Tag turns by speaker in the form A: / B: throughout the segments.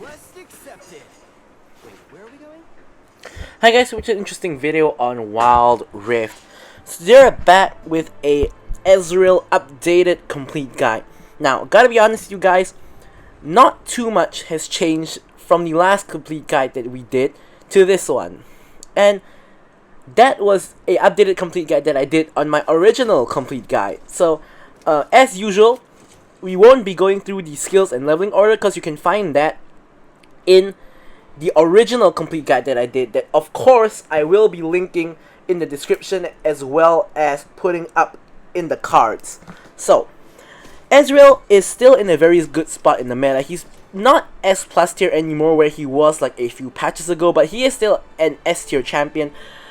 A: Request accepted. Wait, where are we going?
B: Hi guys, which is an interesting video on Wild Rift. So they're back with a Ezreal updated complete guide. Now, gotta be honest with you guys, not too much has changed from the last complete guide that we did to this one. And that was a updated complete guide that I did on my original complete guide. So, as usual, we won't be going through the skills and leveling order because you can find that in the original complete guide that I did, that of course I will be linking in the description as well as putting up in the cards. So, Ezreal is still in a very good spot in the meta. He's not S plus tier anymore where he was like a few patches ago, but he is still an S tier champion.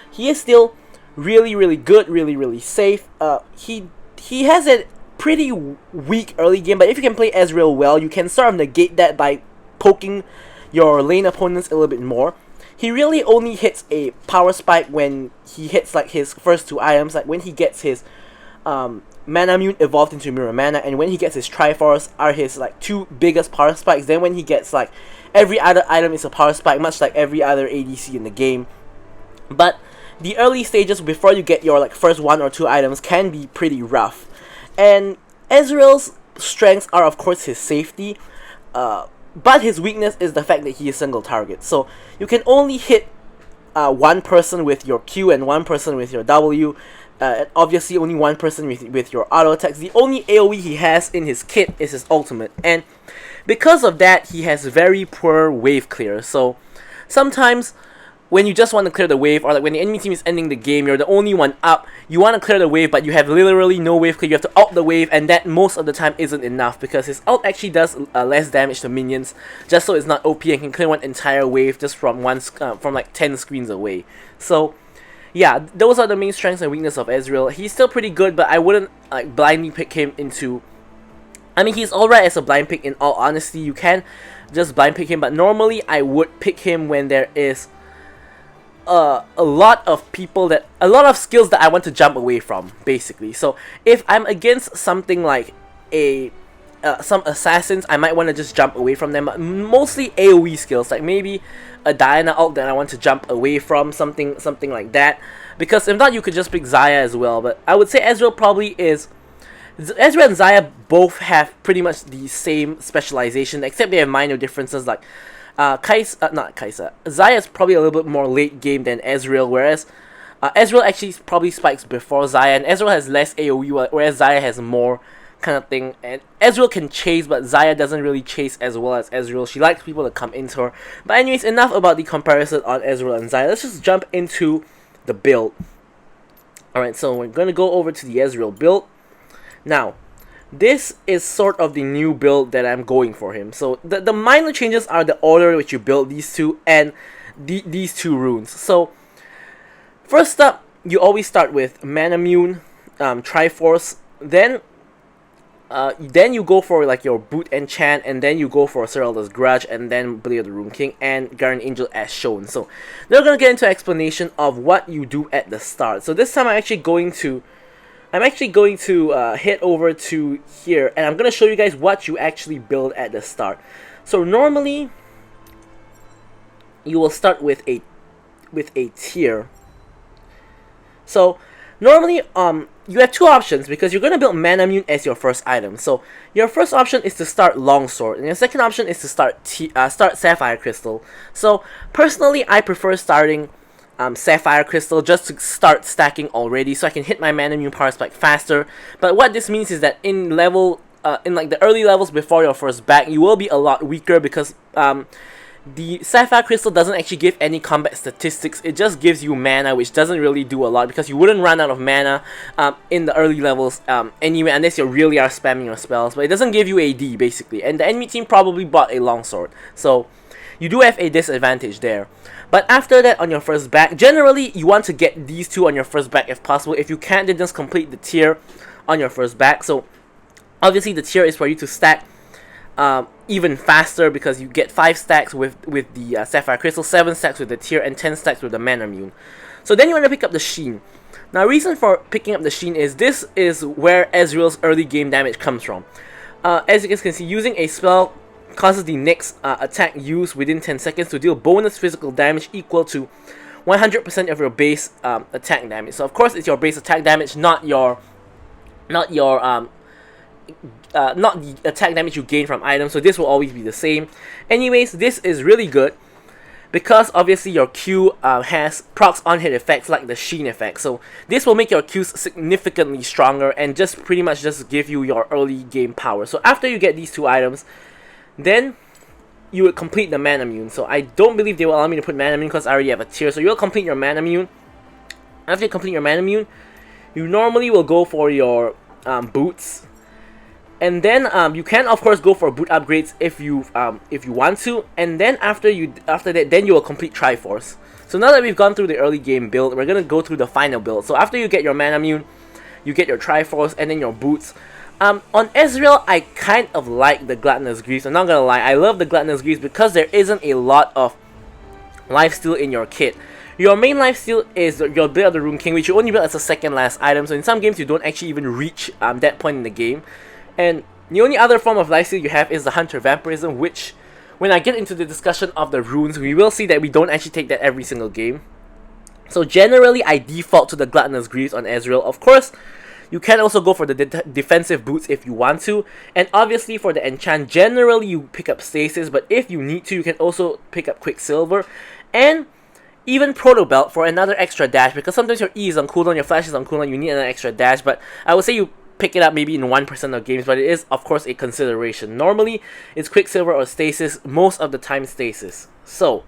B: He is still really good, really safe. He has a pretty weak early game, but if you can play Ezreal well, you can sort of negate that by poking your lane opponents a little bit more. He really only hits a power spike when he hits like his first two items, like when he gets his Mana Mune evolved into Mirror Mana, and when he gets his Triforce are his like two biggest power spikes. Then when he gets like every other item is a power spike, much like every other ADC in the game. But the early stages before you get your like first one or two items can be pretty rough. And Ezreal's strengths are of course his safety, but his weakness is the fact that he is single target. So you can only hit one person with your Q and one person with your W. And obviously only one person with your auto attacks. The only AoE he has in his kit is his ultimate. And because of that, he has very poor wave clear. So sometimes when you just want to clear the wave, or like when the enemy team is ending the game, you're the only one up, you want to clear the wave, but you have literally no wave clear. You have to ult the wave, and that most of the time isn't enough, because his ult actually does less damage to minions, just so it's not OP and can clear one entire wave just from from like 10 screens away. So yeah, those are the main strengths and weaknesses of Ezreal. He's still pretty good, but I wouldn't like blindly pick him into... I mean, he's alright as a blind pick in all honesty. You can just blind pick him, but normally I would pick him when there is a lot of skills that I want to jump away from, basically. So if I'm against something like some assassins, I might want to just jump away from them. But mostly AoE skills, like maybe a Diana ult that I want to jump away from, something like that. Because if not, you could just pick Xayah as well. But I would say Ezreal probably is... Ezreal and Xayah both have pretty much the same specialization, except they have minor differences. Like Xayah is probably a little bit more late game than Ezreal, whereas Ezreal actually probably spikes before Xayah, and Ezreal has less AoE, whereas Xayah has more, kind of thing. And Ezreal can chase, but Xayah doesn't really chase as well as Ezreal. She likes people to come into her. But anyways, enough about the comparison on Ezreal and Xayah. Let's just jump into the build. Alright, so we're going to go over to the Ezreal build. Now, this is sort of the new build that I'm going for him. So the minor changes are the order which you build these two and these two runes. So first up, you always start with Mana Mune, Triforce, then you go for like your Boot Enchant, and then you go for Seralda's Grudge, and then Blade of the Rune King and Guardian Angel as shown. So now we're gonna get into explanation of what you do at the start. So this time I'm actually going to head over to here, and I'm going to show you guys what you actually build at the start. So normally, you will start with a tier. So normally, you have two options, because you're going to build Mana Mune as your first item. So your first option is to start Longsword, and your second option is to start Sapphire Crystal. So personally, I prefer starting Sapphire Crystal just to start stacking already, so I can hit my Mana Mune power spike faster. But what this means is that in like the early levels before your first back, you will be a lot weaker, because the Sapphire Crystal doesn't actually give any combat statistics. It just gives you mana, which doesn't really do a lot, because you wouldn't run out of mana in the early levels anyway, unless you really are spamming your spells. But it doesn't give you AD, basically, and the enemy team probably bought a Longsword, so you do have a disadvantage there. But after that, on your first back, generally you want to get these two on your first back if possible. If you can't, then just complete the tier on your first back. So obviously the tier is for you to stack even faster, because you get 5 stacks with the Sapphire Crystal, 7 stacks with the tier, and 10 stacks with the Mana Mune. So then you want to pick up the Sheen. Now, reason for picking up the Sheen is this is where Ezreal's early game damage comes from. As you guys can see, using a spell causes the next attack used within 10 seconds to deal bonus physical damage equal to 100% of your base attack damage. So of course it's your base attack damage, not the attack damage you gain from items. So this will always be the same. Anyways, this is really good because obviously your Q has procs on hit effects like the Sheen effect. So this will make your Qs significantly stronger and just pretty much just give you your early game power. So after you get these two items, then you would complete the Manamune. So I don't believe they will allow me to put Manamune because I already have a tier. So you'll complete your Manamune. After you complete your Manamune, you normally will go for your boots. And then you can of course go for boot upgrades if you want to, and then after that then you will complete Triforce. So now that we've gone through the early game build, we're gonna go through the final build. So after you get your Manamune, you get your Triforce and then your boots. On Ezreal, I kind of like the Gluttonous Greaves. I'm not gonna lie, I love the Gluttonous Greaves because there isn't a lot of lifesteal in your kit. Your main lifesteal is your Blade of the Rune King, which you only build as a second last item. So in some games you don't actually even reach that point in the game. And the only other form of lifesteal you have is the Hunter Vampirism, which, when I get into the discussion of the runes, we will see that we don't actually take that every single game. So generally, I default to the Gluttonous Greaves on Ezreal. Of course, you can also go for the defensive boots if you want to. And obviously, for the enchant, generally you pick up Stasis, but if you need to, you can also pick up Quicksilver. And even Proto Belt for another extra dash, because sometimes your E is on cooldown, your flash is on cooldown, you need another extra dash. But I would say you pick it up maybe in 1% of games, but it is of course a consideration. Normally it's Quicksilver or Stasis, most of the time Stasis. So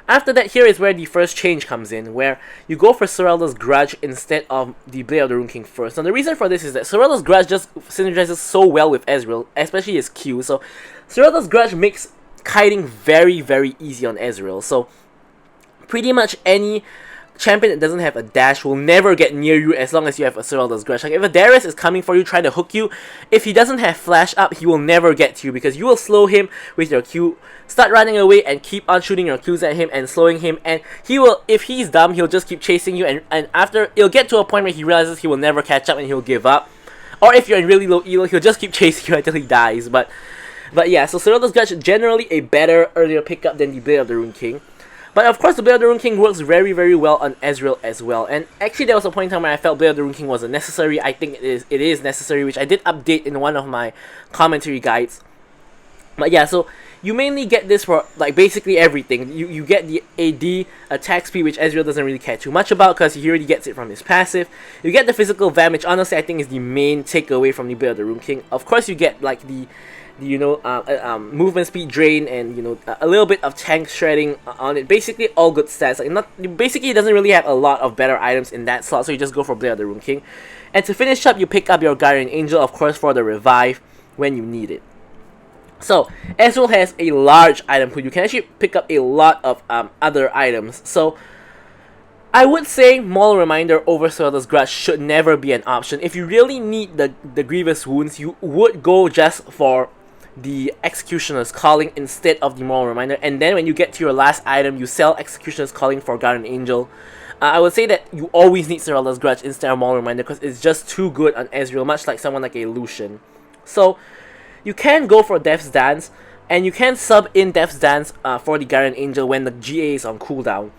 B: after that, here is where the first change comes in, where you go for Sorelda's Grudge instead of the Blade of the Rune King first. Now the reason for this is that Sorelda's Grudge just synergizes so well with Ezreal, especially his Q. So Sorelda's Grudge makes kiting very, very easy on Ezreal. So pretty much any champion that doesn't have a dash will never get near you as long as you have a Sorelda's Grudge. Like if a Darius is coming for you trying to hook you, if he doesn't have flash up, he will never get to you because you will slow him with your Q, start running away and keep on shooting your Qs at him and slowing him, and he will, if he's dumb, he'll just keep chasing you, and after, it'll get to a point where he realizes he will never catch up and he'll give up. Or if you're in really low elo, he'll just keep chasing you until he dies. But yeah, so Sorelda's Grudge is generally a better earlier pickup than the Blade of the Rune King. But of course, the Blade of the Rune King works very, very well on Ezreal as well. And actually, there was a point in time where I felt Blade of the Rune King wasn't necessary. I think it is necessary, which I did update in one of my commentary guides. But yeah, so you mainly get this for like basically everything. You get the AD attack speed, which Ezreal doesn't really care too much about because he already gets it from his passive. You get the physical Vam, which honestly I think is the main takeaway from the Blade of the Rune King. Of course, you get like the movement speed drain and a little bit of tank shredding on it. Basically all good stats. Basically it doesn't really have a lot of better items in that slot, so you just go for Blade of the Rune King. And to finish up, you pick up your Guardian Angel, of course, for the revive when you need it. So Ezreal has a large item pool. You can actually pick up a lot of other items. So I would say Maul Reminder over Sorelda's Grudge should never be an option. If you really need the Grievous Wounds, you would go just for the Executioner's Calling instead of the Maul Reminder, and then when you get to your last item, you sell Executioner's Calling for Guardian Angel. I would say that you always need Sorelda's Grudge instead of Maul Reminder because it's just too good on Ezreal, much like someone like a Lucian. So you can go for Death's Dance, and you can sub in Death's Dance for the Guardian Angel when the GA is on cooldown.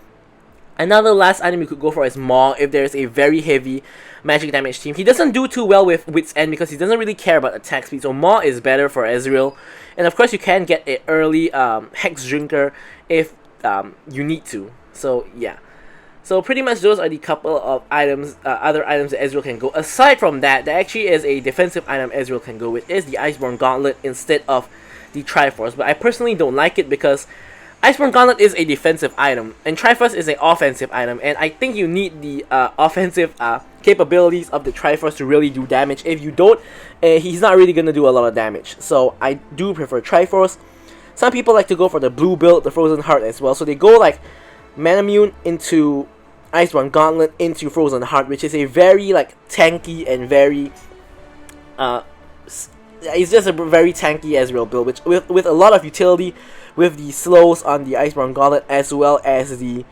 B: Another last item you could go for is Maw if there is a very heavy magic damage team. He doesn't do too well with Wit's End because he doesn't really care about attack speed, so Maw is better for Ezreal. And of course you can get an early Hex Drinker if you need to. So yeah. So pretty much those are the couple of items, other items that Ezreal can go. Aside from that, there actually is a defensive item Ezreal can go with, is the Iceborne Gauntlet instead of the Triforce. But I personally don't like it because Iceborne Gauntlet is a defensive item, and Triforce is an offensive item, and I think you need the offensive capabilities of the Triforce to really do damage. If you don't, he's not really going to do a lot of damage. So I do prefer Triforce. Some people like to go for the blue build, the Frozen Heart as well. So they go like Manamune into Iceborne Gauntlet into Frozen Heart, which is a very like tanky and very it's just a very tanky Ezreal build, which with a lot of utility, with the slows on the Iceborne Gauntlet as well as the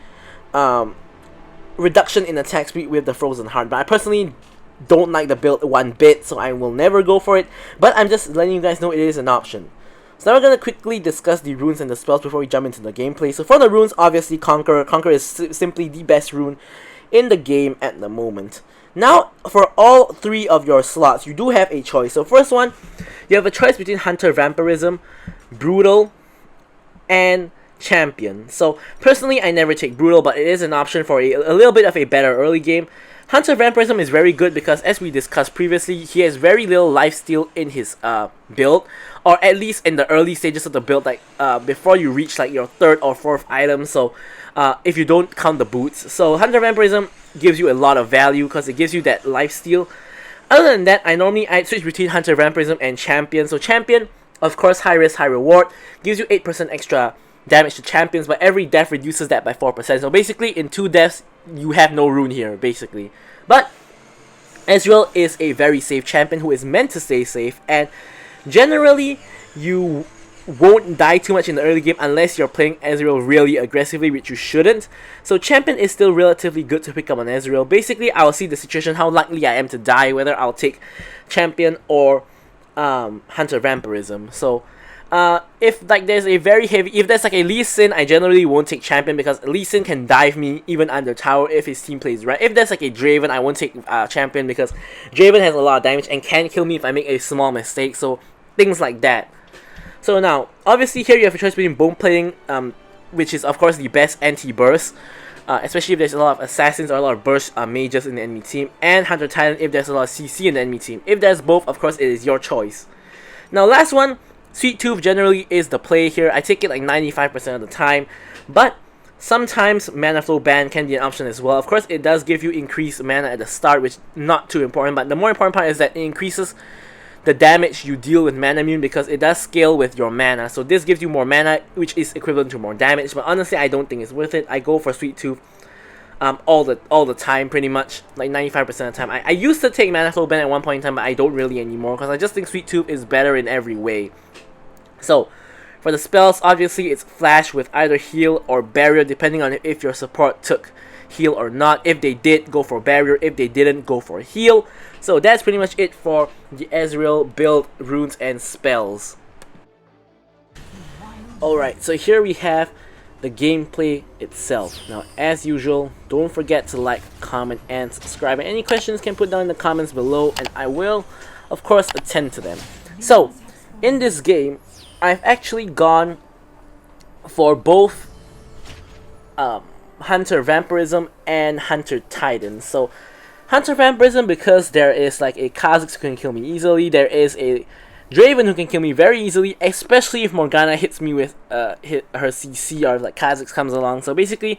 B: reduction in attack speed with the Frozen Heart. But I personally don't like the build one bit, so I will never go for it. But I'm just letting you guys know it is an option. So now we're going to quickly discuss the runes and the spells before we jump into the gameplay. So for the runes, obviously Conqueror. Conqueror is simply the best rune in the game at the moment. Now, for all 3 of your slots, you do have a choice. So first one, you have a choice between Hunter Vampirism, Brutal, and Champion. So personally, I never take Brutal, but it is an option for a little bit of a better early game. Hunter Vampirism is very good because, as we discussed previously, he has very little lifesteal in his build, or at least in the early stages of the build, like before you reach like your 3rd or 4th item. So if you don't count the boots, so Hunter Vampirism gives you a lot of value because it gives you that lifesteal. Other than that, I switch between Hunter Vampirism and Champion. So Champion, of course, high risk, high reward, gives you 8% extra damage to champions, but every death reduces that by 4%. So basically, in 2 deaths, you have no rune here, basically. But Ezreal is a very safe champion who is meant to stay safe, and generally, you won't die too much in the early game unless you're playing Ezreal really aggressively, which you shouldn't. So Champion is still relatively good to pick up on Ezreal. Basically, I'll see the situation, how likely I am to die, whether I'll take Champion or Hunter Vampirism. So if like there's a very heavy, if there's like a Lee Sin, I generally won't take Champion because Lee Sin can dive me even under tower if his team plays right. If there's like a Draven, I won't take Champion because Draven has a lot of damage and can kill me if I make a small mistake. So things like that. So now, obviously here you have a choice between Bone Plating, which is of course the best anti-burst, especially if there's a lot of assassins or a lot of burst mages in the enemy team, and Hunter Titan if there's a lot of CC in the enemy team. If there's both, of course it is your choice. Now last one, Sweet Tooth generally is the play here. I take it like 95% of the time, but sometimes Mana Flow Ban can be an option as well. Of course, it does give you increased mana at the start, which is not too important, but the more important part is that it increases the damage you deal with Mana Immune because it does scale with your mana. So this gives you more mana, which is equivalent to more damage, but honestly, I don't think it's worth it. I go for Sweet Tooth all the time, pretty much, like 95% of the time. I used to take Mana Flow Ban at one point in time, but I don't really anymore because I just think Sweet Tooth is better in every way. So, for the spells, obviously it's Flash with either Heal or Barrier, depending on if your support took Heal or not. If they did, go for Barrier. If they didn't, go for Heal. So that's pretty much it for the Ezreal build, runes, and spells. Alright, so here we have the gameplay itself. Now, as usual, don't forget to like, comment, and subscribe. And any questions can put down in the comments below, and I will, of course, attend to them. So, in this game, I've actually gone for both Hunter Vampirism and Hunter Titan. So Hunter Vampirism because there is like a Kha'Zix who can kill me easily. There is a Draven who can kill me very easily, especially if Morgana hits me with her CC or like Kha'Zix comes along. So basically,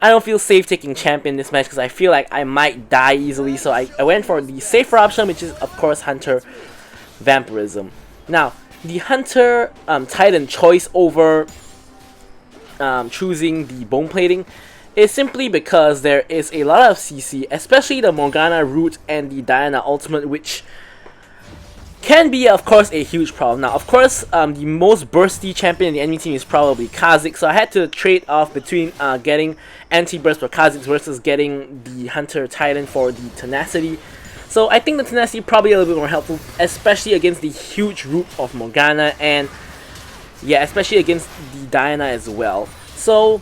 B: I don't feel safe taking Champion this match because I feel like I might die easily. So I went for the safer option, which is of course Hunter Vampirism. Now, the Hunter Titan choice over choosing the Bone Plating is simply because there is a lot of CC, especially the Morgana root and the Diana ultimate, which can be, of course, a huge problem. Now, of course, the most bursty champion in the enemy team is probably Kha'Zix, so I had to trade off between getting anti-burst for Kha'Zix versus getting the Hunter Titan for the tenacity. So I think the tenacity probably a little bit more helpful, especially against the huge root of Morgana, and yeah, especially against the Diana as well. So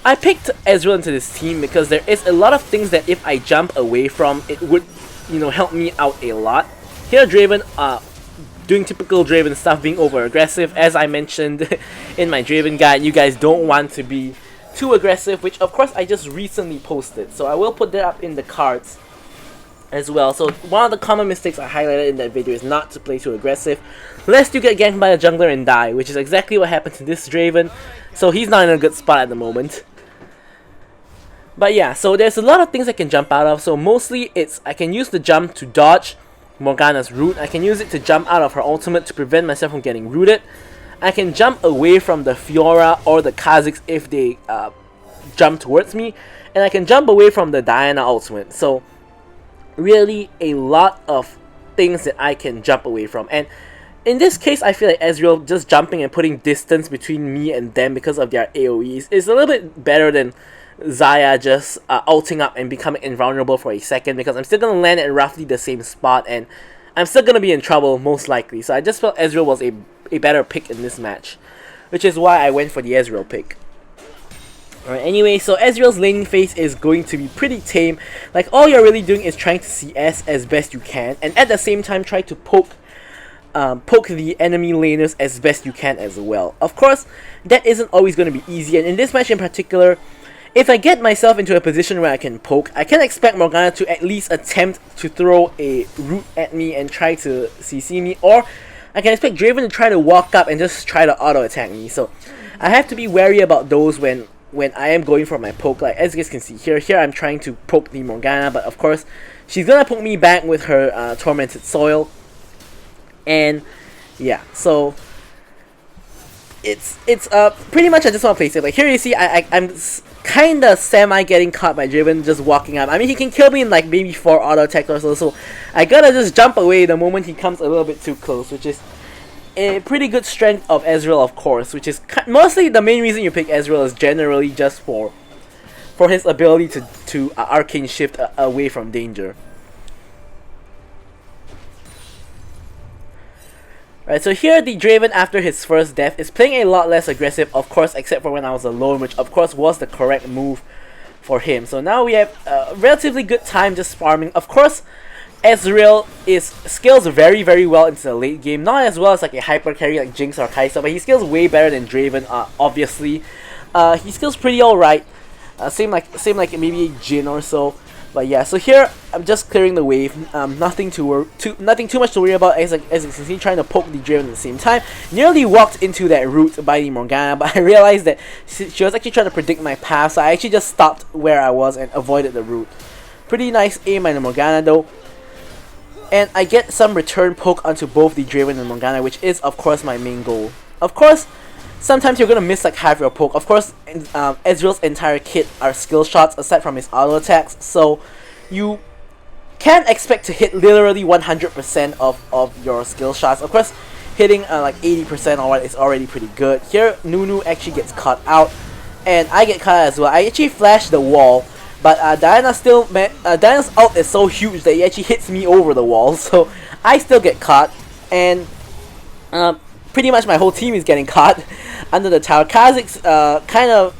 B: I picked Ezreal into this team because there is a lot of things that if I jump away from, it would, you know, help me out a lot. Here, Draven, doing typical Draven stuff, being over aggressive. As I mentioned in my Draven guide, you guys don't want to be too aggressive, which of course I just recently posted, so I will put that up in the cards as well. So one of the common mistakes I highlighted in that video is not to play too aggressive, lest you get ganked by a jungler and die, which is exactly what happened to this Draven. So he's not in a good spot at the moment. But yeah, so there's a lot of things I can jump out of. So mostly it's, I can use the jump to dodge Morgana's root. I can use it to jump out of her ultimate to prevent myself from getting rooted. I can jump away from the Fiora or the Kha'Zix if they jump towards me. And I can jump away from the Diana ultimate. So really a lot of things that I can jump away from. And in this case, I feel like Ezreal just jumping and putting distance between me and them because of their AoEs is a little bit better than Xayah just ulting up and becoming invulnerable for a second, because I'm still going to land at roughly the same spot and I'm still going to be in trouble most likely. So I just felt Ezreal was a a better pick in this match, which is why I went for the Ezreal pick. Alright, anyway, so Ezreal's laning phase is going to be pretty tame. Like, all you're really doing is trying to CS as best you can, and at the same time try to poke the enemy laners as best you can as well. Of course, that isn't always going to be easy, and in this match in particular, if I get myself into a position where I can poke, I can expect Morgana to at least attempt to throw a root at me and try to CC me, or I can expect Draven to try to walk up and just try to auto-attack me. So I have to be wary about those when I am going for my poke. Like, as you guys can see here I'm trying to poke the Morgana, but of course, she's gonna poke me back with her Tormented Soil. And yeah, so it's pretty much I just want to play safe. Like, here you see I'm kind of semi getting caught by Draven just walking up. I mean, he can kill me in like maybe 4 auto attack or so I gotta just jump away the moment he comes a little bit too close, which is a pretty good strength of Ezreal, of course, which is mostly the main reason you pick Ezreal is generally just for his ability to Arcane Shift away from danger. Right, so here the Draven, after his first death, is playing a lot less aggressive, of course, except for when I was alone, which of course was the correct move for him. So now we have a relatively good time just farming. Of course, Ezreal scales very, very well into the late game. Not as well as like a hyper carry like Jinx or Kai'Sa, but he scales way better than Draven, obviously. He scales pretty alright. Same like maybe a Jhin or so. But yeah, so here I'm just clearing the wave. Nothing too much to worry about. As you can see, trying to poke the Draven at the same time. Nearly walked into that root by the Morgana, but I realized that she was actually trying to predict my path, so I actually just stopped where I was and avoided the root. Pretty nice aim by the Morgana though. And I get some return poke onto both the Draven and Morgana, which is of course my main goal. Of course, sometimes you're gonna miss like half your poke. Of course, Ezreal's entire kit are skill shots aside from his auto attacks, so you can't expect to hit literally 100% of your skill shots. Of course, hitting like 80% or what is already pretty good. Here, Nunu actually gets caught out, and I get caught out as well. I actually flashed the wall, but Diana's ult is so huge that he actually hits me over the wall, so I still get caught, and pretty much my whole team is getting caught under the tower. Kha'Zix kind of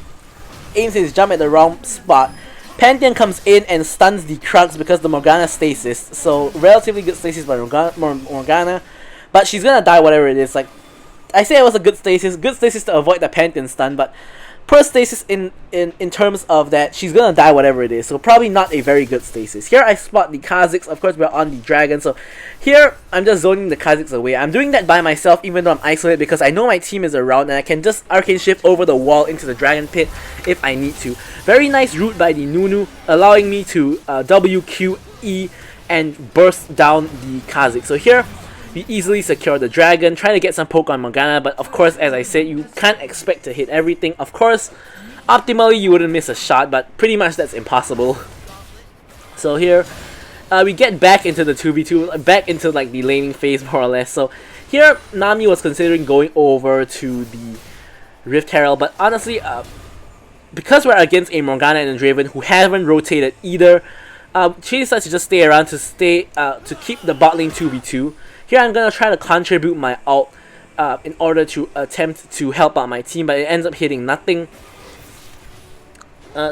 B: aims his jump at the wrong spot. Pantheon comes in and stuns the Krugs because the Morgana stasis, so relatively good stasis by Morgana, but she's gonna die whatever it is. Like, I say it was a good stasis to avoid the Pantheon stun, but poor stasis in terms of that she's gonna die whatever it is, so probably not a very good stasis. Here I spot the Kha'Zix. Of course we're on the dragon, so here I'm just zoning the Kha'Zix away. I'm doing that by myself even though I'm isolated because I know my team is around and I can just Arcane Shift over the wall into the dragon pit if I need to. Very nice route by the Nunu, allowing me to WQE and burst down the Kha'Zix. So here we easily secure the dragon, trying to get some poke on Morgana, but of course, as I said, you can't expect to hit everything. Of course, optimally you wouldn't miss a shot, but pretty much that's impossible. So here, we get back into the 2v2, back into like the laning phase more or less. So here, Nami was considering going over to the Rift Herald, but honestly, because we're against a Morgana and a Draven who haven't rotated either, she decides to just stay around to keep the bot lane 2v2. Here I'm gonna try to contribute my ult in order to attempt to help out my team, but it ends up hitting nothing.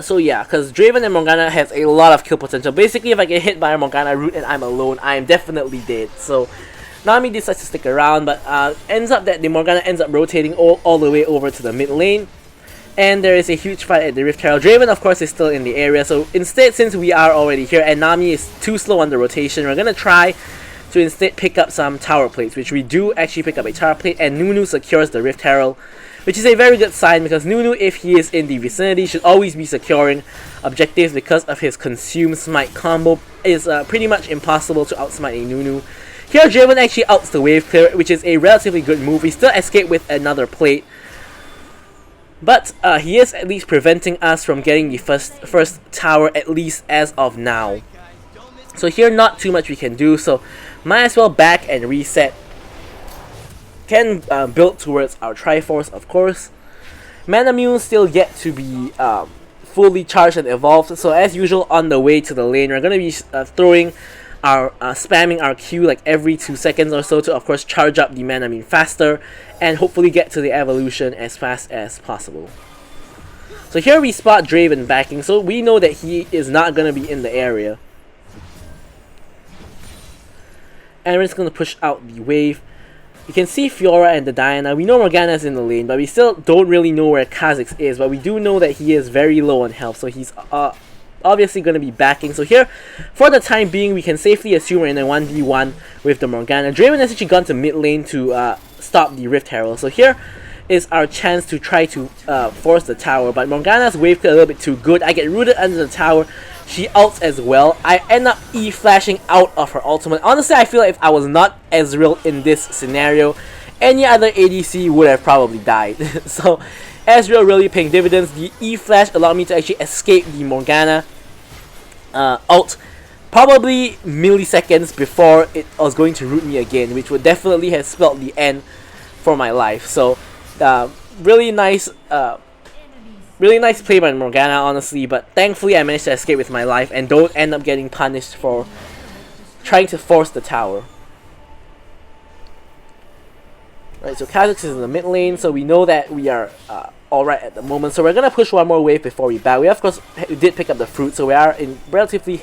B: So yeah, because Draven and Morgana has a lot of kill potential. Basically, if I get hit by a Morgana root and I'm alone, I am definitely dead. So Nami decides to stick around, but ends up that the Morgana ends up rotating all the way over to the mid lane. And there is a huge fight at the Rift Herald. Draven, of course, is still in the area. So instead, since we are already here and Nami is too slow on the rotation, we're gonna try to instead pick up some tower plates, which we do actually pick up a tower plate, and Nunu secures the Rift Herald, which is a very good sign because Nunu, if he is in the vicinity, should always be securing objectives because of his Consume Smite combo. Is pretty much impossible to outsmite a Nunu. Here, Draven actually outs the wave clear, which is a relatively good move. He still escaped with another plate, but he is at least preventing us from getting the first tower, at least as of now. So here, not too much we can do, so might as well back and reset. Can build towards our Triforce, of course. Manamune still yet to be fully charged and evolved, so as usual on the way to the lane, we're going to be throwing are spamming our Q like every 2 seconds or so to of course charge up the mana faster and hopefully get to the evolution as fast as possible. So here we spot Draven backing, so we know that he is not going to be in the area. And we're just going to push out the wave. You can see Fiora and the Diana. We know Morgana's in the lane, but we still don't really know where Kha'Zix is. But we do know that he is very low on health, so he's obviously going to be backing. So here, for the time being, we can safely assume we're in a 1v1 with the Morgana. Draven has actually gone to mid lane to stop the Rift Herald. So here is our chance to try to force the tower. But Morgana's wave clear a little bit too good. I get rooted under the tower. She ults as well. I end up E-flashing out of her ultimate. Honestly, I feel like if I was not Ezreal in this scenario, any other ADC would have probably died. So, Ezreal really paying dividends. The E-flash allowed me to actually escape the Morgana ult probably milliseconds before it was going to root me again, which would definitely have spelled the end for my life. So, really nice play by Morgana, honestly, but thankfully I managed to escape with my life and don't end up getting punished for trying to force the tower. Right, so Kha'Zix is in the mid lane, so we know that we are alright at the moment. So we're going to push one more wave before we back. We of course did pick up the fruit, so we are in relatively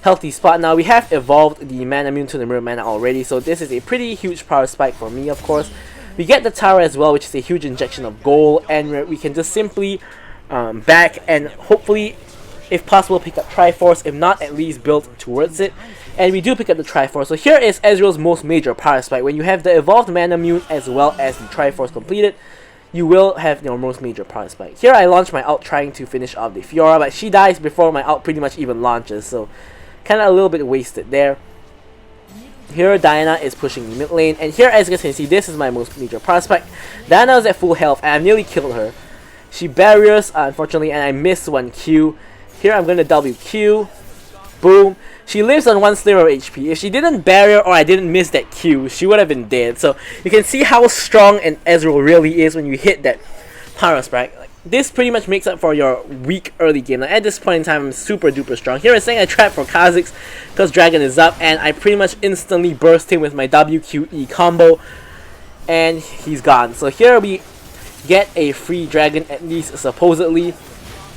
B: healthy spot now. We have evolved the mana immune to the mirror mana already, so this is a pretty huge power spike for me, of course. We get the tower as well, which is a huge injection of gold, and we can just simply back and hopefully, if possible, pick up Triforce, if not, at least build towards it. And we do pick up the Triforce. So here is Ezreal's most major power spike. When you have the evolved mana immune as well as the Triforce completed, you will have your most major power spike. Here I launch my ult trying to finish off the Fiora, but she dies before my ult pretty much even launches, so kind of a little bit wasted there. Here Diana is pushing the mid lane, and here as you guys can see, this is my most major prospect. Diana is at full health and I nearly killed her. She barriers, unfortunately, and I missed one Q. Here I'm going to WQ. Boom. She lives on 1 sliver of HP. If she didn't barrier or I didn't miss that Q, she would have been dead. So you can see how strong an Ezreal really is when you hit that power spike. Like, this pretty much makes up for your weak early game. Like, at this point in time, I'm super duper strong. Here I'm saying I trap for Kha'Zix because Dragon is up, and I pretty much instantly burst him with my WQE combo, and he's gone. So here we get a free dragon, at least supposedly,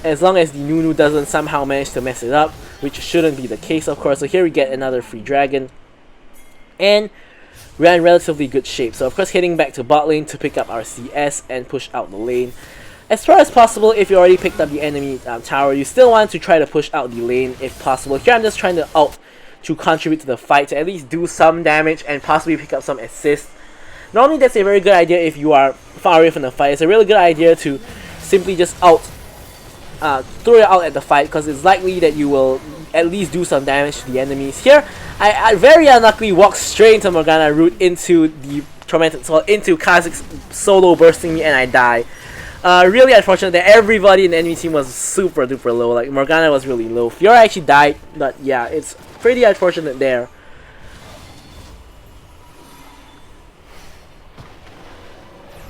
B: as long as the Nunu doesn't somehow manage to mess it up, which shouldn't be the case, of course. So here we get another free dragon, and we're in relatively good shape. So of course heading back to bot lane to pick up our CS and push out the lane. As far as possible, if you already picked up the enemy tower, you still want to try to push out the lane if possible. Here I'm just trying to ult to contribute to the fight, to at least do some damage and possibly pick up some assists. Normally that's a very good idea if you are far away from the fight. It's a really good idea to simply just throw it out at the fight, because it's likely that you will at least do some damage to the enemies. Here, I very unluckily walked straight into Morgana route into the Tormented Soul, into Kha'Zix solo bursting me, and I die. Really unfortunate that everybody in the enemy team was super duper low. Like, Morgana was really low. Fiora actually died, but yeah, it's pretty unfortunate there.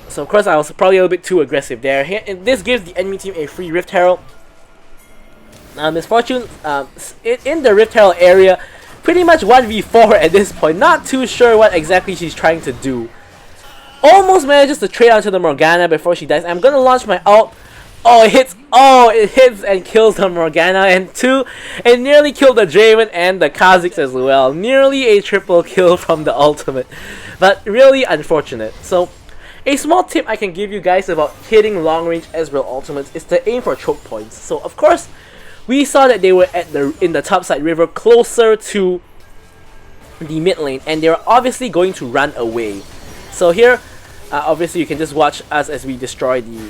B: So of course I was probably a little bit too aggressive there. Here, and this gives the enemy team a free Rift Herald. Misfortune in the Rift Herald area, pretty much 1v4 at this point. Not too sure what exactly she's trying to do. Almost manages to trade onto the Morgana before she dies. I'm gonna launch my ult. Oh, it hits! Oh, it hits and kills the Morgana, and nearly killed the Draven and the Kha'Zix as well. Nearly a triple kill from the ultimate, but really unfortunate. So, a small tip I can give you guys about hitting long-range Ezreal ultimates is to aim for choke points. So of course, we saw that they were in the topside river, closer to the mid lane, and they were obviously going to run away. So here, obviously you can just watch us as we destroy the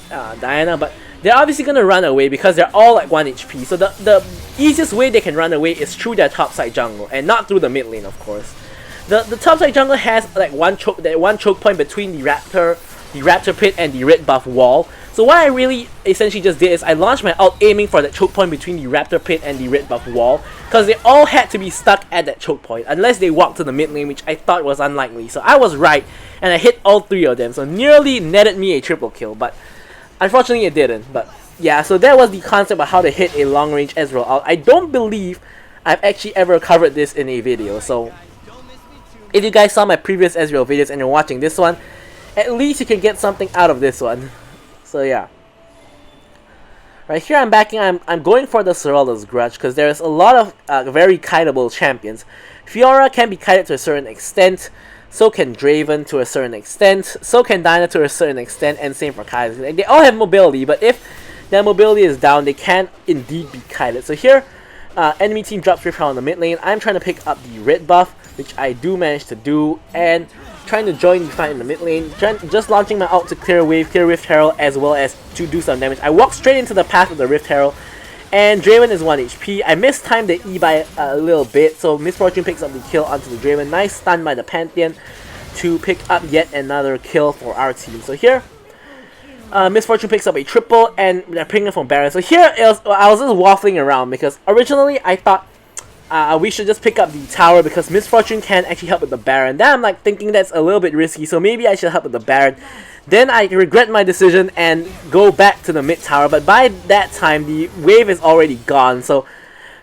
B: Diana, but they're obviously going to run away because they're all like 1 HP. So the easiest way they can run away is through their topside jungle, and not through the mid lane, of course. The topside jungle has like one choke point between the raptor pit and the red buff wall. So what I really essentially just did is I launched my ult aiming for that choke point between the raptor pit and the red buff wall, because they all had to be stuck at that choke point unless they walked to the mid lane, which I thought was unlikely. So I was right, and I hit all 3 of them, so nearly netted me a triple kill, but unfortunately it didn't. But yeah, so that was the concept of how to hit a long range Ezreal ult. I don't believe I've actually ever covered this in a video. So if you guys saw my previous Ezreal videos and you're watching this one, at least you can get something out of this one. So yeah. Right here I'm backing, I'm going for the Serralda's Grudge because there's a lot of very kiteable champions. Fiora can be kited to a certain extent, so can Draven to a certain extent, so can Diana to a certain extent, and same for Kha'Zix. They all have mobility, but if their mobility is down, they can indeed be kited. So here, enemy team drops Rift Herald on the mid lane. I'm trying to pick up the red buff, which I do manage to do, and trying to join the fight in the mid lane, just launching my ult to clear wave, clear Rift Herald, as well as to do some damage. I walk straight into the path of the Rift Herald, and Draven is 1 HP. I mistimed the E by a little bit, so Miss Fortune picks up the kill onto the Draven. Nice stun by the Pantheon to pick up yet another kill for our team. So here, Miss Fortune picks up a triple, and they're picking up from Baron. So here, I was just waffling around, because originally I thought we should just pick up the tower because Miss Fortune can actually help with the Baron. Then I'm like thinking that's a little bit risky, so maybe I should help with the Baron. Then I regret my decision and go back to the mid tower, but by that time the wave is already gone, so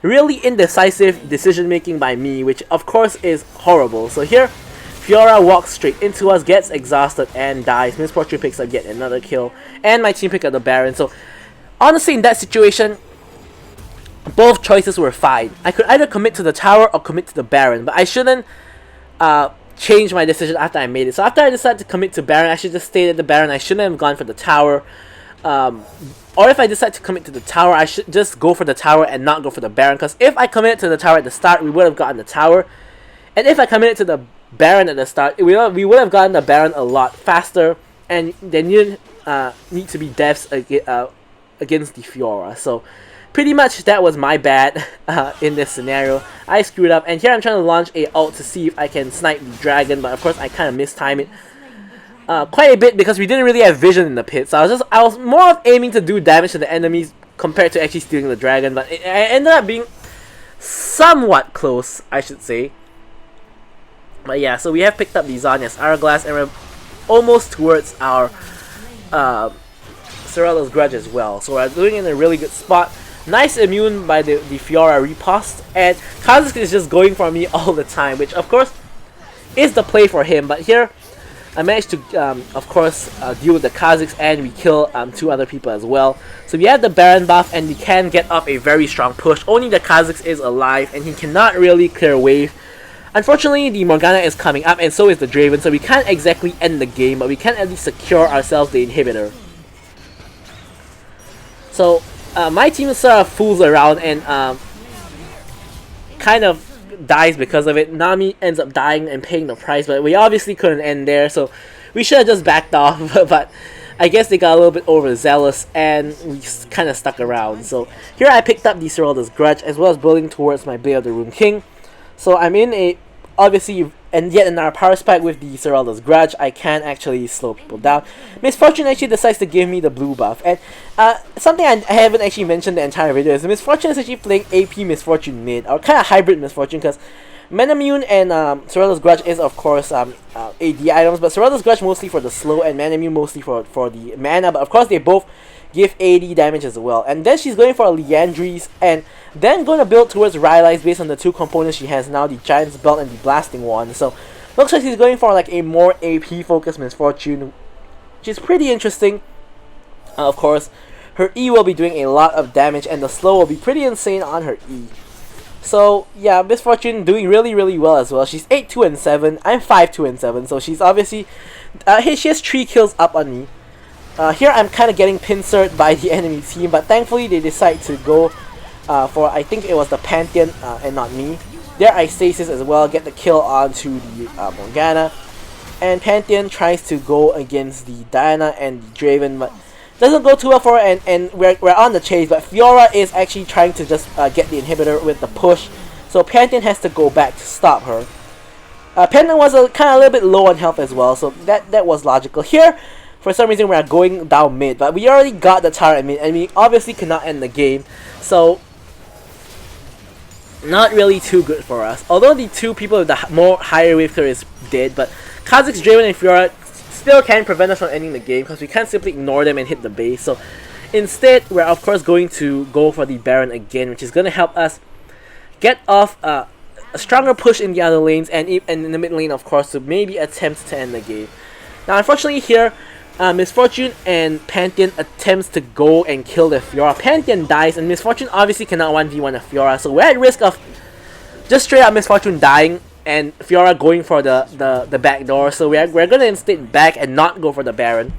B: really indecisive decision making by me, which of course is horrible. So here, Fiora walks straight into us, gets exhausted and dies. Miss Fortune picks up yet another kill, and my team pick up the Baron. So honestly, in that situation, both choices were fine. I could either commit to the tower or commit to the Baron, but I shouldn't change my decision after I made it. So after I decided to commit to Baron, I should just stay at the Baron. I shouldn't have gone for the tower. Or if I decide to commit to the tower, I should just go for the tower and not go for the Baron. Because if I committed to the tower at the start, we would have gotten the tower. And if I committed to the Baron at the start, we would have gotten the Baron a lot faster. And there didn't need to be deaths against the Fiora. So pretty much that was my bad in this scenario. I screwed up, and here I'm trying to launch a ult to see if I can snipe the dragon, but of course I kind of mistimed it quite a bit because we didn't really have vision in the pit. So I was more of aiming to do damage to the enemies compared to actually stealing the dragon, but it ended up being somewhat close, I should say. But yeah, so we have picked up the Zhonya's Hourglass, and we're almost towards our Serralda's Grudge as well. So we're doing it in a really good spot. Nice immune by the Fiora riposte, and Kha'Zix is just going for me all the time, which of course is the play for him. But here I managed to of course deal with the Kha'Zix, and we kill 2 other people as well. So we have the Baron buff, and we can get up a very strong push. Only the Kha'Zix is alive, and he cannot really clear wave. Unfortunately, the Morgana is coming up, and so is the Draven, so we can't exactly end the game, but we can at least secure ourselves the inhibitor. So my team sort of fools around and kind of dies because of it. Nami ends up dying and paying the price, but we obviously couldn't end there, so we should have just backed off. But I guess they got a little bit overzealous and we kind of stuck around. So here I picked up the Serralda's Grudge as well as building towards my Blade of the Rune King. So I'm in a, obviously, and yet in our power spike with the Serralda's Grudge, I can actually slow people down. Miss Fortune actually decides to give me the blue buff, and something I haven't actually mentioned the entire video is Miss Fortune is actually playing AP Miss Fortune mid, or kind of hybrid Miss Fortune, because Manamune and Serralda's Grudge is of course AD items, but Serralda's Grudge mostly for the slow and Manamune mostly for the mana, but of course they both give AD damage as well. And then she's going for a Liandry's, and then going to build towards Rylai's based on the 2 components she has now, the Giant's Belt and the Blasting Wand. So looks like she's going for like a more AP focused Miss Fortune, which is pretty interesting. Of course, her E will be doing a lot of damage, and the slow will be pretty insane on her E. So yeah, Miss Fortune doing really well as well. She's 8-2 and 7. I'm 5-2 and 7. So she's obviously she has 3 kills up on me. Here I'm kind of getting pincered by the enemy team, but thankfully they decide to go for, I think it was the Pantheon and not me. There I stasis as well, get the kill onto the Morgana, and Pantheon tries to go against the Diana and the Draven, but doesn't go too well for her, and we're on the chase, but Fiora is actually trying to just get the inhibitor with the push, so Pantheon has to go back to stop her. Pantheon was kind of a little bit low on health as well, so that was logical. Here, for some reason, we are going down mid, but we already got the tower at mid, and we obviously cannot end the game, so not really too good for us. Although the 2 people with the more higher wave clear is dead, but Kha'Zix, Draven, and Fiora still can prevent us from ending the game because we can't simply ignore them and hit the base. So instead, we're of course going to go for the Baron again, which is going to help us get off a stronger push in the other lanes, and in the mid lane, of course, to maybe attempt to end the game. Now, unfortunately here, Misfortune and Pantheon attempts to go and kill the Fiora. Pantheon dies, and Misfortune obviously cannot 1v1 a Fiora, so we're at risk of just straight up Misfortune dying and Fiora going for the back door. So we're gonna instead back and not go for the Baron.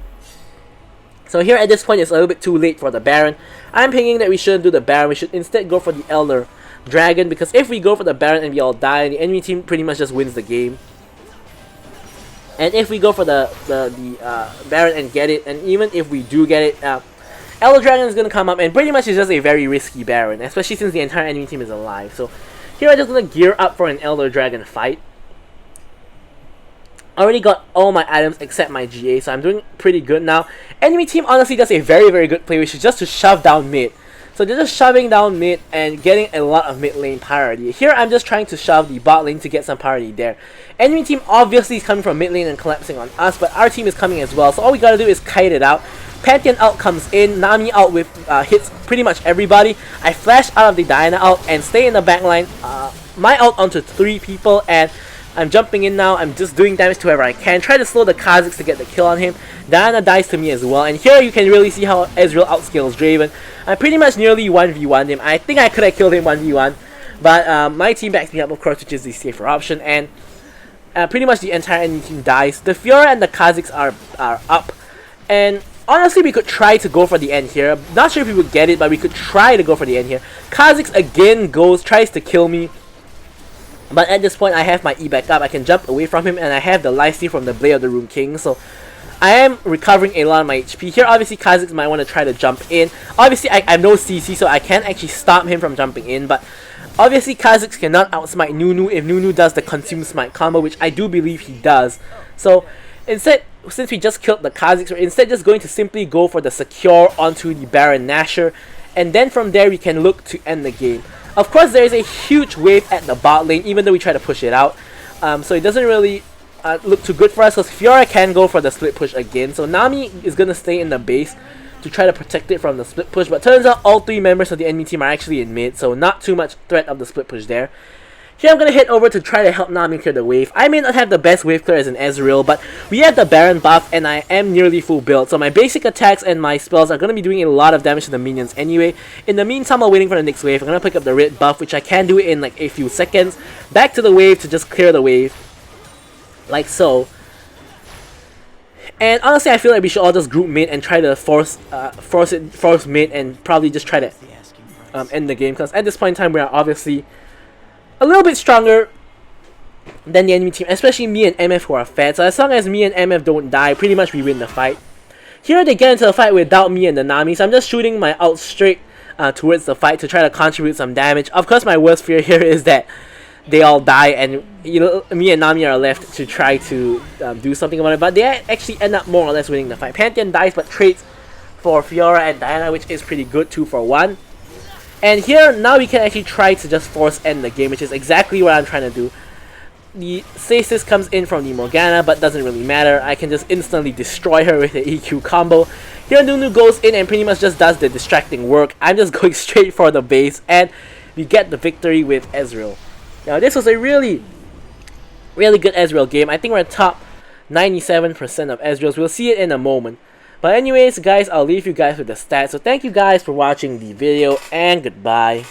B: So here at this point, it's a little bit too late for the Baron. I'm thinking that we shouldn't do the Baron. We should instead go for the Elder Dragon, because if we go for the Baron and we all die, the enemy team pretty much just wins the game. And if we go for the Baron and get it, and even if we do get it, Elder Dragon is going to come up, and pretty much it's just a very risky Baron, especially since the entire enemy team is alive. So here I'm just going to gear up for an Elder Dragon fight. I already got all my items except my GA, so I'm doing pretty good now. Enemy team honestly does a very, very good play, which is just to shove down mid. So they're just shoving down mid and getting a lot of mid lane priority. Here I'm just trying to shove the bot lane to get some priority there. Enemy team obviously is coming from mid lane and collapsing on us, but our team is coming as well. So all we gotta do is kite it out. Pantheon ult comes in, Nami ult with hits pretty much everybody. I flash out of the Diana ult and stay in the backline. My ult onto 3 people, and I'm jumping in now. I'm just doing damage to whoever I can. Try to slow the Kha'Zix to get the kill on him. Diana dies to me as well. And here you can really see how Ezreal outscales Draven. I pretty much nearly 1v1'd him. I think I could have killed him 1v1. But my team backs me up, of course, which is the safer option. And pretty much the entire enemy team dies. The Fiora and the Kha'Zix are up. And honestly, we could try to go for the end here. Not sure if we would get it, but we could try to go for the end here. Kha'Zix again tries to kill me. But at this point, I have my E back up. I can jump away from him, and I have the lifesteal from the Blade of the Rune King. So I am recovering a lot of my HP. Here, obviously, Kha'Zix might want to try to jump in. Obviously, I have no CC, so I can't actually stop him from jumping in. But obviously, Kha'Zix cannot outsmite Nunu if Nunu does the Consume Smite combo, which I do believe he does. So instead, since we just killed the Kha'Zix, we're instead just going to simply go for the secure onto the Baron Nashor. And then from there, we can look to end the game. Of course, there is a huge wave at the bot lane, even though we try to push it out. So it doesn't really look too good for us, because Fiora can go for the split push again. So Nami is going to stay in the base to try to protect it from the split push. But turns out all 3 members of the enemy team are actually in mid, so not too much threat of the split push there. Here I'm going to head over to try to help Nami clear the wave. I may not have the best wave clear as an Ezreal, but we have the Baron buff and I am nearly full build. So my basic attacks and my spells are going to be doing a lot of damage to the minions anyway. In the meantime, while waiting for the next wave, I'm going to pick up the red buff, which I can do in like a few seconds. Back to the wave to just clear the wave. Like so. And honestly, I feel like we should all just group mid and try to force mid and probably just try to end the game. Because at this point in time, we are obviously a little bit stronger than the enemy team, especially me and MF who are fed. So as long as me and MF don't die, pretty much we win the fight. Here they get into the fight without me and the Nami, so I'm just shooting my ult straight towards the fight to try to contribute some damage. Of course, my worst fear here is that they all die and me and Nami are left to try to do something about it, but they actually end up more or less winning the fight. Pantheon dies but trades for Fiora and Diana, which is pretty good, 2 for 1. And here, now we can actually try to just force end the game, which is exactly what I'm trying to do. The Stasis comes in from the Morgana, but doesn't really matter. I can just instantly destroy her with the EQ combo. Here, Nunu goes in and pretty much just does the distracting work. I'm just going straight for the base, and we get the victory with Ezreal. Now, this was a really good Ezreal game. I think we're top 97% of Ezreals. We'll see it in a moment. But anyways, guys, I'll leave you guys with the stats. So thank you guys for watching the video, and goodbye.